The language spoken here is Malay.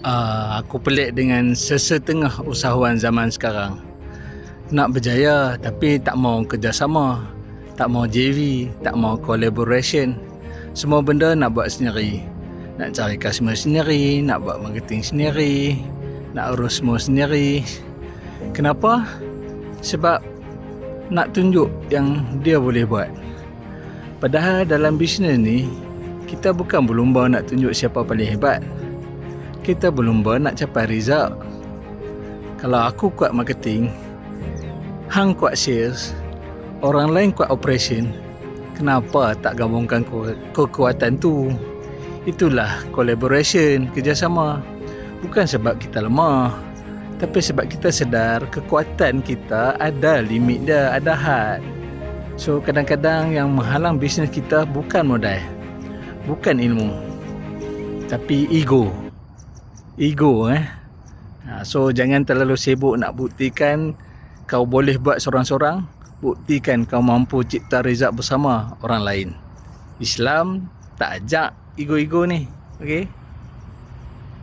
Aku pelik dengan sesetengah usahawan zaman sekarang. Nak berjaya tapi tak mau kerjasama, tak mau JV, tak mau collaboration. Semua benda nak buat sendiri. Nak cari customer sendiri, nak buat marketing sendiri, nak urus semua sendiri. Kenapa? Sebab nak tunjuk yang dia boleh buat. Padahal dalam bisnes ni, kita bukan berlumba nak tunjuk siapa paling hebat. Kita berlumba nak capai result. Kalau aku kuat marketing, hang kuat sales, orang lain kuat operation, kenapa tak gabungkan kekuatan tu? Itulah collaboration, kerjasama. Bukan sebab kita lemah, tapi sebab kita sedar kekuatan kita ada limit dia, ada had. So kadang-kadang yang menghalang bisnes kita bukan modal, bukan ilmu, tapi ego. So jangan terlalu sibuk nak buktikan kau boleh buat sorang-sorang. Buktikan kau mampu cipta result bersama orang lain. Islam tak ajak ego-ego ni. Okay?